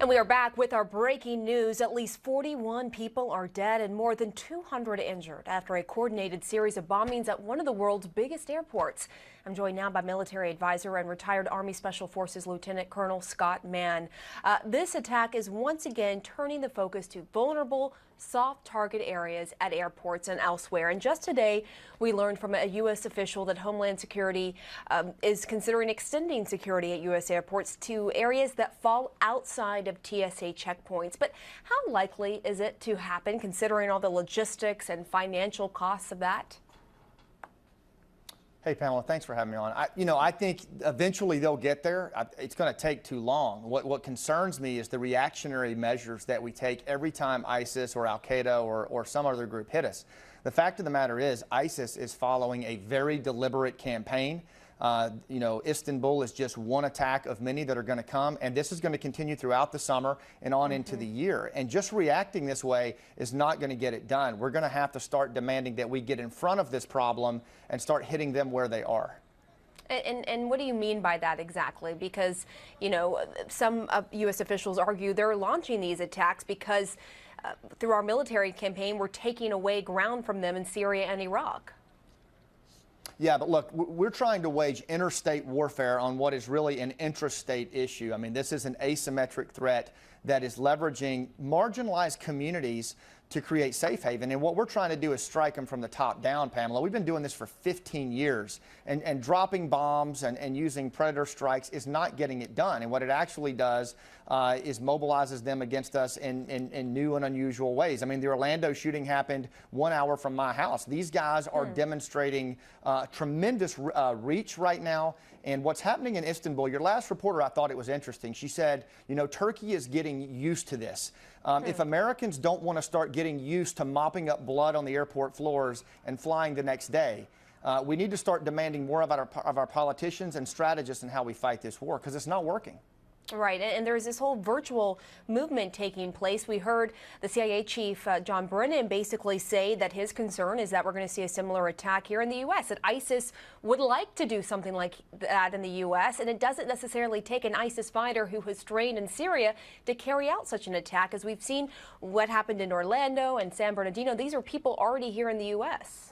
And we are back with our breaking news. At least 41 people are dead and more than 200 injured after a coordinated series of bombings at one of the world's biggest airports. I'm joined now by military advisor and retired Army Special Forces Lieutenant Colonel Scott Mann. This attack is once again turning the focus to vulnerable, soft target areas at airports and elsewhere. And just today, we learned from a U.S. official that Homeland Security is considering extending security at U.S. airports to areas that fall outside of TSA checkpoints. But how likely is it to happen, considering all the logistics and financial costs of that? Hey, Pamela, thanks for having me on. I think eventually they'll get there. It's going to take too long. What concerns me is the reactionary measures that we take every time ISIS or Al-Qaeda or some other group hit us. The fact of the matter is ISIS is following a very deliberate campaign. Istanbul is just one attack of many that are going to come, and this is going to continue throughout the summer and on into the year. And just reacting this way is not going to get it done. We're going to have to start demanding that we get in front of this problem and start hitting them where they are. And what do you mean by that exactly? Because, some U.S. officials argue they're launching these attacks because through our military campaign, we're taking away ground from them in Syria and Iraq. Yeah, but look, we're trying to wage interstate warfare on what is really an intrastate issue. I mean, this is an asymmetric threat that is leveraging marginalized communities to create safe haven. And what we're trying to do is strike them from the top down, Pamela. We've been doing this for 15 years, and dropping bombs and using predator strikes is not getting it done. And what it actually does is mobilizes them against us in new and unusual ways. I mean, the Orlando shooting happened 1 hour from my house. These guys are demonstrating tremendous reach right now. And what's happening in Istanbul, your last reporter, I thought it was interesting. She said, Turkey is getting used to this. If Americans don't want to start getting used to mopping up blood on the airport floors and flying the next day, we need to start demanding more of our politicians and strategists in how we fight this war, because it's not working. Right, and there's this whole virtual movement taking place. We heard the CIA chief, John Brennan, basically say that his concern is that we're going to see a similar attack here in the U.S., that ISIS would like to do something like that in the U.S., and it doesn't necessarily take an ISIS fighter who has trained in Syria to carry out such an attack, as we've seen what happened in Orlando and San Bernardino. These are people already here in the U.S.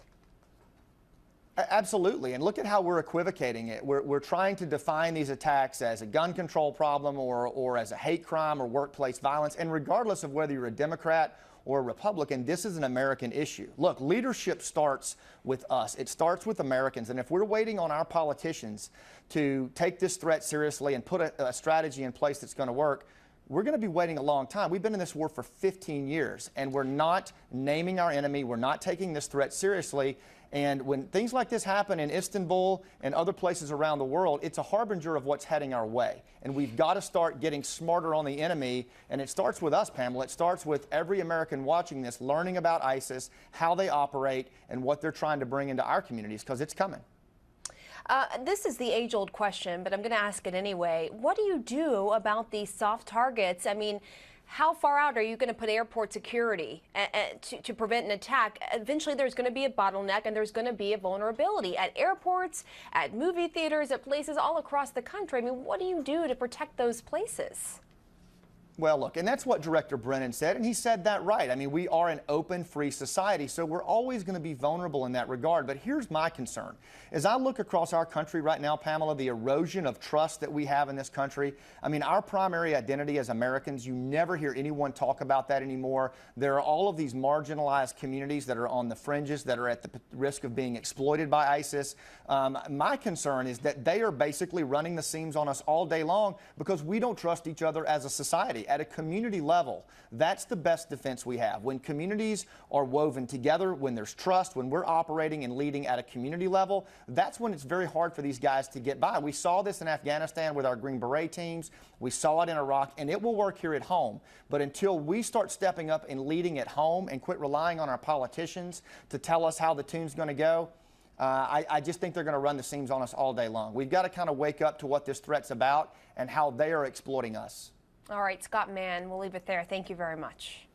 Absolutely, and look at how we're equivocating it. We're trying to define these attacks as a gun control problem or as a hate crime or workplace violence, and regardless of whether you're a Democrat or a Republican, this is an American issue. Look, leadership starts with us. It starts with Americans, and if we're waiting on our politicians to take this threat seriously and put a strategy in place that's going to work, we're going to be waiting a long time. We've been in this war for 15 years, and we're not naming our enemy. We're not taking this threat seriously. And when things like this happen in Istanbul and other places around the world, it's a harbinger of what's heading our way. And we've got to start getting smarter on the enemy. And it starts with us, Pamela. It starts with every American watching this, learning about ISIS, how they operate, and what they're trying to bring into our communities, because it's coming. This is the age-old question, but I'm going to ask it anyway. What do you do about these soft targets? I mean, how far out are you going to put airport security to prevent an attack? Eventually, there's going to be a bottleneck, and there's going to be a vulnerability at airports, at movie theaters, at places all across the country. I mean, what do you do to protect those places? Well, look, and that's what Director Brennan said, and he said that right. I mean, we are an open, free society, so we're always going to be vulnerable in that regard. But here's my concern. As I look across our country right now, Pamela, the erosion of trust that we have in this country, I mean, our primary identity as Americans, you never hear anyone talk about that anymore. There are all of these marginalized communities that are on the fringes, that are at the risk of being exploited by ISIS. My concern is that they are basically running the seams on us all day long because we don't trust each other as a society. At a community level, that's the best defense we have. When communities are woven together, when there's trust, when we're operating and leading at a community level, that's when it's very hard for these guys to get by. We saw this in Afghanistan with our Green Beret teams. We saw it in Iraq, and it will work here at home. But until we start stepping up and leading at home and quit relying on our politicians to tell us how the tune's going to go, I just think they're going to run the seams on us all day long. We've got to kind of wake up to what this threat's about and how they are exploiting us. All right, Scott Mann, we'll leave it there. Thank you very much.